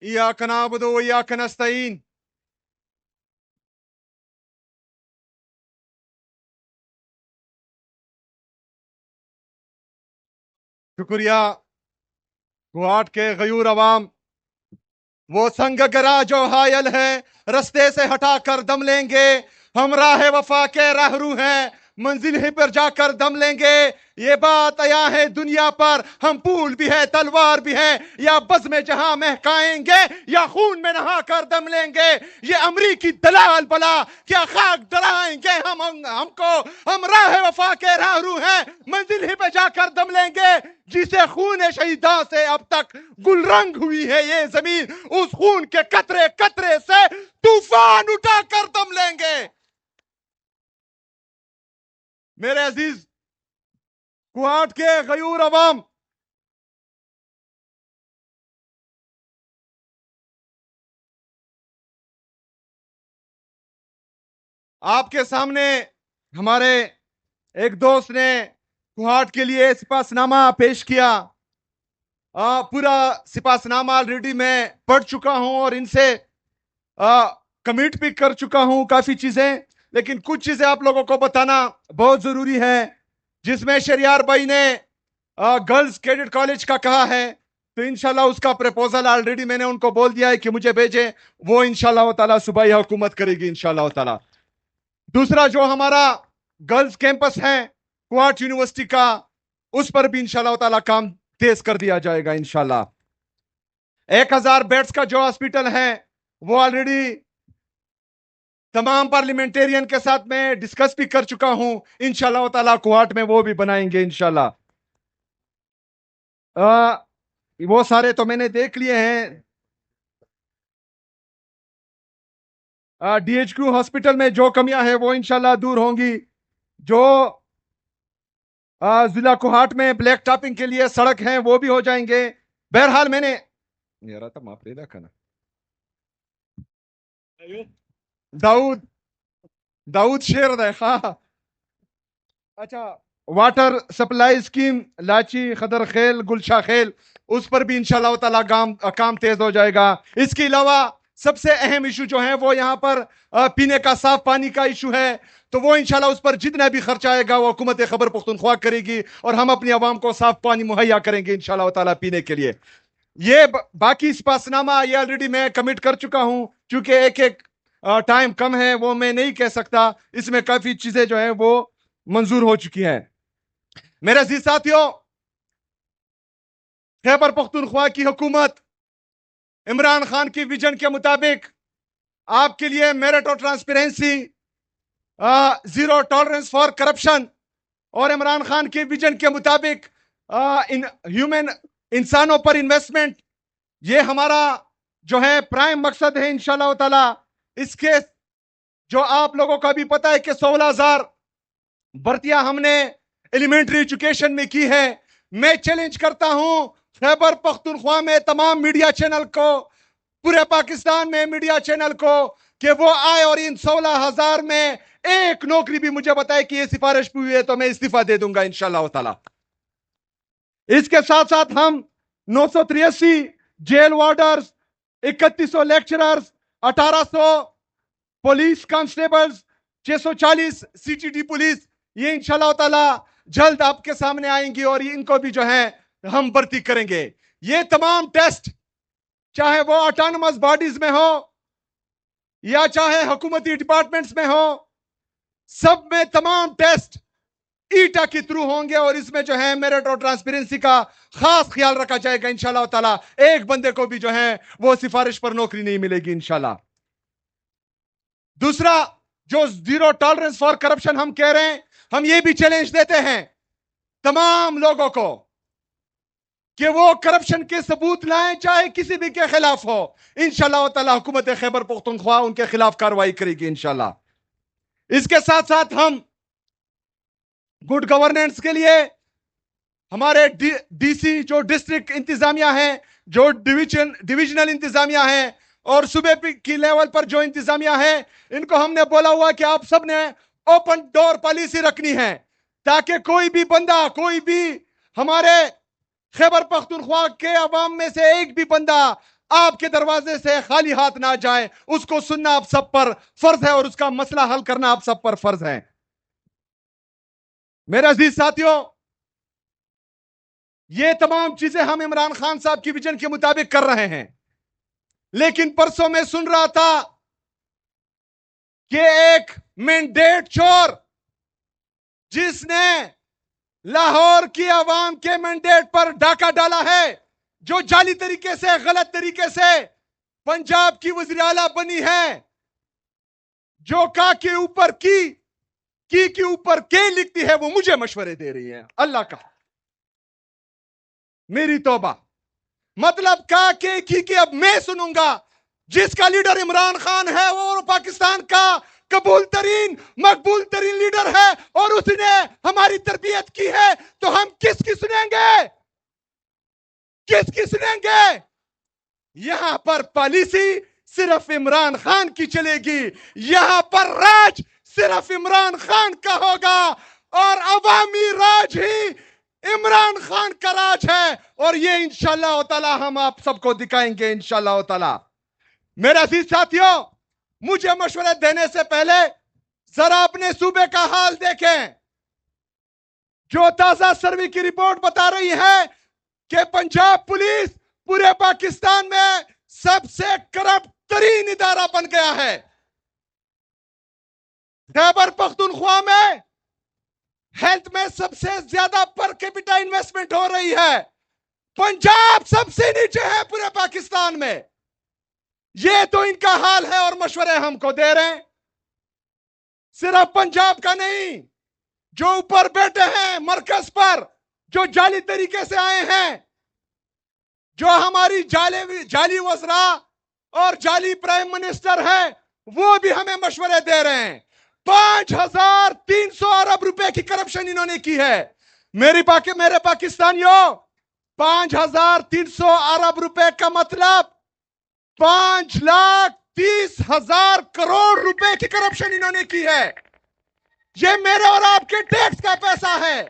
इय्याक नअबुदु व इय्याक नस्तईन। शुक्रिया। गुवाहाट के गयूर अवाम, वो संग गरा जो हायल है, रस्ते से हटाकर दम लेंगे। हम राह वफा के राहरू हैं, मंजिल ही पर जाकर दम लेंगे। ये बात आया है दुनिया पर, हम फूल भी है तलवार भी है, या बज़ में जहां महकाएंगे या खून में नहा कर दम लेंगे। ये अमरीकी दलाल बला क्या खाक डराएंगे हमको। हम राह वफा के राहरू हैं, मंजिल ही पे जाकर दम लेंगे। जिसे खून शहीदा से अब तक गुलरंग हुई है ये जमीन, उस खून के कतरे कतरे से तूफान उठाकर दम लेंगे। मेरे अजीज गुवाहाट के गयूर अवाम, आपके सामने हमारे एक दोस्त ने गुवाहाट के लिए सिपासनामा पेश किया। पूरा सिपासनामा ऑलरेडी मैं पढ़ चुका हूं और इनसे कमिट भी कर चुका हूं काफी चीजें, लेकिन कुछ चीजें आप लोगों को बताना बहुत जरूरी है। जिसमें शरियार भाई ने गर्ल्स कैडेट कॉलेज का कहा है, तो इंशाल्लाह उसका प्रपोजल ऑलरेडी मैंने उनको बोल दिया है कि मुझे भेजे। वो इंशाल्लाह ताला सुबह ही हुकूमत करेगी इंशाल्लाह ताला। दूसरा जो हमारा गर्ल्स कैंपस है गुवाहाटी यूनिवर्सिटी का, उस पर भी इंशाल्लाह ताला काम तेज कर दिया जाएगा इंशाल्लाह। 1000 बेड्स का जो हॉस्पिटल है वो ऑलरेडी तमाम पार्लियामेंटेरियन के साथ में डिस्कस भी कर चुका हूं। इंशाल्लाह ताला गुवाहाट में वो भी बनाएंगे इंशाल्लाह। वो सारे तो मैंने देख लिए हैं। डीएचक्यू हॉस्पिटल में जो कमियां हैं वो इंशाल्लाह दूर होंगी। जो जिला गुवाहाट में ब्लैक टॉपिंग के लिए सड़क हैं वो भी हो जाएंगे। बहरहाल मैंने दाऊद दाऊद शेर देखा। अच्छा, वाटर सप्लाई स्कीम लाची खदर खेल गुलशा खेल, उस पर भी इंशाल्लाह ताला काम तेज हो जाएगा। इसके अलावा सबसे अहम इशू जो है वो यहाँ पर पीने का साफ पानी का इशू है, तो वो इंशाल्लाह उस पर जितना भी खर्चा आएगा वो हुकूमत खैबर पख्तूनख्वा करेगी और हम अपनी आवाम को साफ पानी मुहैया करेंगे इंशाल्लाह ताला पीने के लिए। ये बाकी स्पासनामा ये ऑलरेडी मैं कमिट कर चुका हूं, क्योंकि एक एक टाइम कम है वो मैं नहीं कह सकता। इसमें काफी चीजें जो है वो मंजूर हो चुकी हैं। मेरे अजीज साथियों, खैबर पख्तूनख्वा की हुकूमत इमरान खान की विजन के मुताबिक आपके लिए मेरिट और transparency, zero tolerance for corruption और इमरान खान के विजन के मुताबिक इंसानों पर इन्वेस्टमेंट, ये हमारा जो है प्राइम मकसद है इंशाल्लाह ताला। इसके जो आप लोगों का भी पता है कि 16,000 भर्तियां हमने एलिमेंट्री एजुकेशन में की है। मैं चैलेंज करता हूं खैबर पख्तूनख्वा में तमाम मीडिया चैनल को, पूरे पाकिस्तान में मीडिया चैनल को, कि वो आए और इन 16,000 में एक नौकरी भी मुझे बताए कि ये सिफारिश भी हुई है तो मैं इस्तीफा दे दूंगा इंशाल्लाह ताला। इसके साथ साथ हम 983 jail warders, 3100 lecturers, 1800 police constables, 640 CTD police, ये इंशाल्लाह ताला जल्द आपके सामने आएंगी और इनको भी जो है हम भर्ती करेंगे। ये तमाम टेस्ट चाहे वो ऑटोनमस बॉडीज में हो या चाहे हुकूमती डिपार्टमेंट्स में हो, सब में तमाम टेस्ट ईटा के थ्रू होंगे और इसमें जो है मेरिट और ट्रांसपेरेंसी का खास ख्याल रखा जाएगा इंशाल्लाह ताला। एक बंदे को भी जो है वो सिफारिश पर नौकरी नहीं मिलेगी इंशाल्लाह। दूसरा, जो जीरो टॉलरेंस फॉर करप्शन हम कह रहे हैं, हम ये भी चैलेंज देते हैं तमाम लोगों को कि वो करप्शन के सबूत लाएं, चाहे किसी भी के खिलाफ हो। इंशाल्लाह ताला हुकूमत खैबर पख्तूनख्वा उनके खिलाफ कार्रवाई करेगी इंशाल्लाह। इसके साथ साथ हम गुड गवर्नेंस के लिए हमारे डीसी जो डिस्ट्रिक्ट इंतजामिया है, जो डिविजनल इंतजामिया है और सूबे की लेवल पर जो इंतजामिया है, इनको हमने बोला हुआ कि आप सब ने ओपन डोर पॉलिसी रखनी है, ताकि कोई भी बंदा, कोई भी हमारे खैबर पख्तूनख्वा के अवाम में से एक भी बंदा آپ کے دروازے سے خالی ہاتھ نہ جائے. اس کو سننا آپ سب پر فرض ہے اور اس کا مسئلہ حل کرنا آپ سب پر فرض ہے. میرے عزیز ساتھیوں، یہ تمام چیزیں ہم عمران خان صاحب کی ویژن کے مطابق کر رہے ہیں. لیکن پرسوں میں سن رہا تھا کہ ایک مینڈیٹ چور جس نے لاہور کی عوام کے مینڈیٹ پر ڈاکہ ڈالا ہے، جو جعلی طریقے سے، غلط طریقے سے پنجاب کی وزیر اعلیٰ بنی ہے، جو کا کے اوپر کی کے اوپر کے لکھتی ہے، وہ مجھے مشورے دے رہی ہے. اللہ کا میری توبہ. مطلب کا کی اب میں سنوں گا. جس کا لیڈر عمران خان ہے وہ پاکستان کا قبول ترین، مقبول ترین لیڈر ہے اور اس نے ہماری تربیت کی ہے، تو ہم کس کی سنیں گے؟ کس کی سنیں گے؟ یہاں پر پالیسی صرف عمران خان کی چلے گی، یہاں پر راج صرف عمران خان کا ہوگا اور عوامی راج ہی عمران خان کا راج ہے. اور یہ انشاءاللہ تعالی ہم آپ سب کو دکھائیں گے انشاءاللہ تعالی. میرے عزیز ساتھیوں، مجھے مشورے دینے سے پہلے ذرا اپنے صوبے کا حال دیکھیں. جو تازہ سروے کی رپورٹ بتا رہی ہے کہ پنجاب پولیس پورے پاکستان میں سب سے کرپٹ ترین ادارہ بن گیا ہے. خیبر پختونخوا میں ہیلتھ میں سب سے زیادہ پر کیپٹا انویسٹمنٹ ہو رہی ہے. پنجاب سب سے نیچے ہے پورے پاکستان میں. یہ تو ان کا حال ہے اور مشورے ہم کو دے رہے ہیں. صرف پنجاب کا نہیں، جو اوپر بیٹھے ہیں مرکز پر، جو جعلی طریقے سے آئے ہیں، جو ہماری جعلی وزراء اور جعلی پرائم منسٹر ہے، وہ بھی ہمیں مشورے دے رہے ہیں. 5,300 ارب روپے کی کرپشن انہوں نے کی ہے. میرے پاکستانیوں، 5,300 ارب روپے کا مطلب 5,30,000 کروڑ روپے کی کرپشن انہوں نے کی ہے. یہ میرے اور آپ کے ٹیکس کا پیسہ ہے.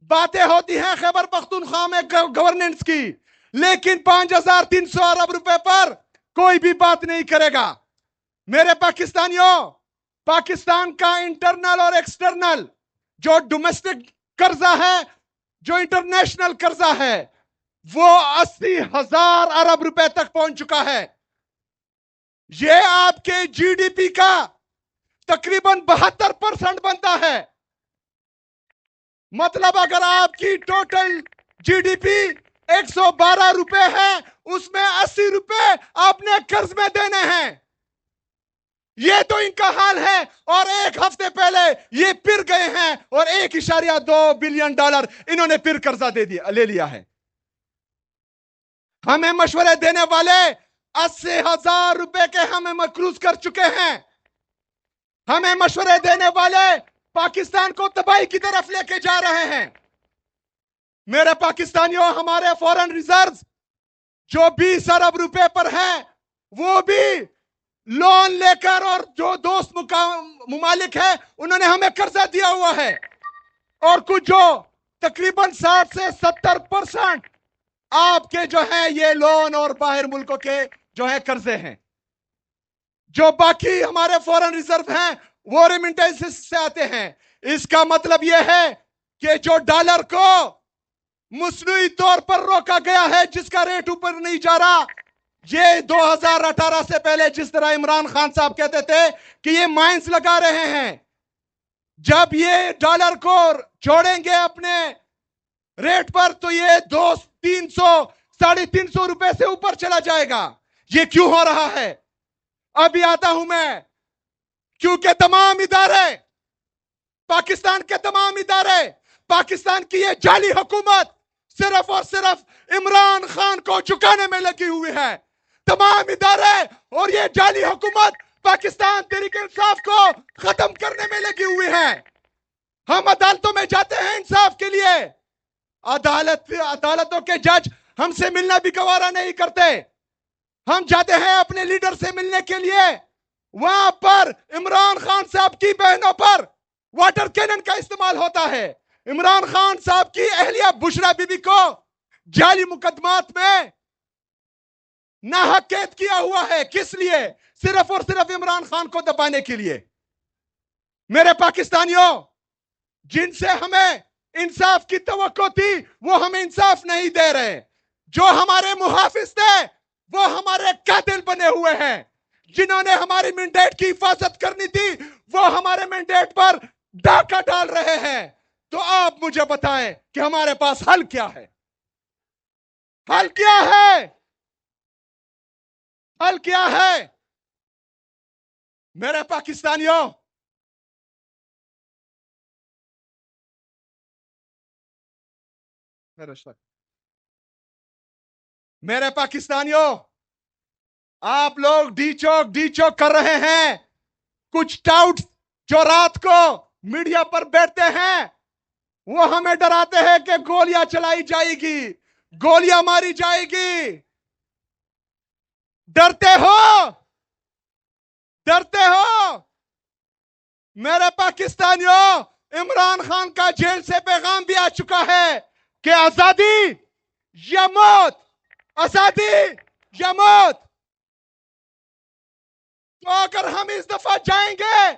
باتیں ہوتی ہیں خیبر پختونخوا میں گورننس کی، لیکن 5,300 ارب روپے پر کوئی بھی بات نہیں کرے گا. میرے پاکستانیوں، پاکستان کا انٹرنل اور ایکسٹرنل جو ڈومیسٹک قرضہ ہے، جو انٹرنیشنل قرضہ ہے، وہ 80,000 ارب روپے تک پہنچ چکا ہے. یہ آپ کے جی ڈی پی کا تقریباً 72% بنتا ہے. مطلب اگر آپ کی ٹوٹل جی ڈی پی 112 روپے ہے، اس میں 80 روپے آپ نے قرض میں دینے ہیں. یہ تو ان کا حال ہے. اور ایک ہفتے پہلے یہ پھر گئے ہیں اور 1.2 بلین ڈالر انہوں نے پھر قرضہ لے لیا ہے. ہمیں مشورے دینے والے 80,000 روپے کے ہمیں مقروض کر چکے ہیں. ہمیں مشورے دینے والے پاکستان کو تباہی کی طرف لے کے جا رہے ہیں. میرے پاکستانیوں، ہمارے فورن ریزرز جو 20 ارب روپے پر ہیں، وہ بھی لون لے کر، اور جو دوست ممالک ہیں انہوں نے ہمیں قرضہ دیا ہوا ہے. اور کچھ جو تقریباً 60 سے 70% آپ کے جو ہے یہ لون اور باہر ملکوں کے جو ہے قرضے ہیں. جو باقی ہمارے فورن ریزرو ہیں وہ ریمنٹنس سے آتے ہیں. اس کا مطلب یہ ہے کہ جو ڈالر کو مصنوعی طور پر روکا گیا ہے، جس کا ریٹ اوپر نہیں جا رہا، یہ 2018 سے پہلے جس طرح عمران خان صاحب کہتے تھے کہ یہ مائنز لگا رہے ہیں، جب یہ ڈالر کو چھوڑیں گے اپنے ریٹ پر تو یہ 300-350 روپے سے اوپر چلا جائے گا. یہ کیوں ہو رہا ہے؟ ابھی آتا ہوں میں. کیونکہ تمام ادارے، پاکستان کے تمام ادارے، پاکستان کی یہ جعلی حکومت صرف اور صرف عمران خان کو چکانے میں لگی ہوئی ہے. تمام ادارے اور یہ جعلی حکومت پاکستان تحریک انصاف کو ختم کرنے میں لگی ہوئی ہے. ہم عدالتوں میں جاتے ہیں انصاف کے لیے، عدالتوں کے جج ہم سے ملنا بھی گوارا نہیں کرتے. ہم جاتے ہیں اپنے لیڈر سے ملنے کے لیے، وہاں پر عمران خان صاحب کی بہنوں پر واٹر کینن کا استعمال ہوتا ہے. عمران خان صاحب کی اہلیہ بشرا بی بی کو जाली मुकदमात में नाहक कैद किया हुआ है। किस लिए? सिर्फ और सिर्फ इमरान खान को दबाने के लिए। मेरे पाकिस्तानियों, जिनसे हमें इंसाफ की तवक्को थी वो हमें इंसाफ नहीं दे रहे। जो हमारे मुहाफिज थे वो हमारे कातिल बने हुए हैं। जिन्होंने हमारी मैंडेट की हिफाजत करनी थी वो हमारे मैंडेट पर डाका डाल रहे हैं। तो आप मुझे बताएं कि हमारे पास हल क्या है? हल क्या है? हल क्या है? मेरे पाकिस्तानियों, मेरे पाकिस्तानियों, आप लोग डी चौक कर रहे हैं। कुछ टाउट जो रात को मीडिया पर बैठते हैं वो हमें डराते हैं कि गोलियां चलाई जाएगी, गोलियां मारी जाएगी। डरते हो? डरते हो? मेरे पाकिस्तानियों, इमरान खान का जेल से पैगाम भी आ चुका है कि आजादी या मौत, आजादी या मौत। तो अगर हम इस दफा जाएंगे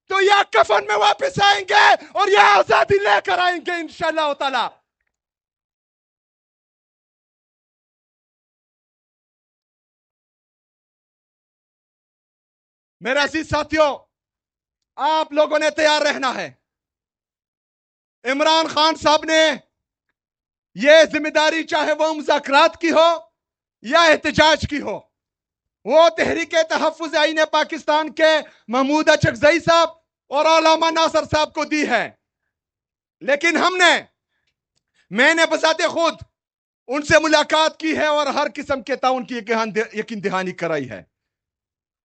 तो या कफन में वापस आएंगे और या आजादी लेकर आएंगे इंशाअल्लाह ताला। मेरे अजीज साथियों, आप लोगों ने तैयार रहना है। इमरान खान साहब ने यह जिम्मेदारी, चाहे वो मुज़ाकरात की हो या एहतजाज की हो, वो तहरीक तहफ़्फ़ुज़ आईन पाकिस्तान के महमूद अचकज़ई साहब और अल्लामा नासर साहब को दी है। लेकिन मैंने बजाते खुद उनसे मुलाकात की है और हर किस्म के ताउन की यकीन दहानी कराई है।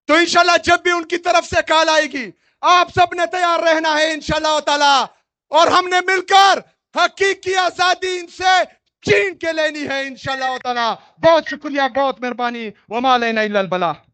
तो इंशाल्लाह जब भी उनकी तरफ से कॉल आएगी आप सब ने तैयार रहना है इंशाल्लाह ताला, और हमने मिलकर हकीकी आजादी इनसे छीन के लेनी है इंशाल्लाह ताला। बहुत शुक्रिया, बहुत मेहरबानी। वमा अलैना इल्लल बलाग।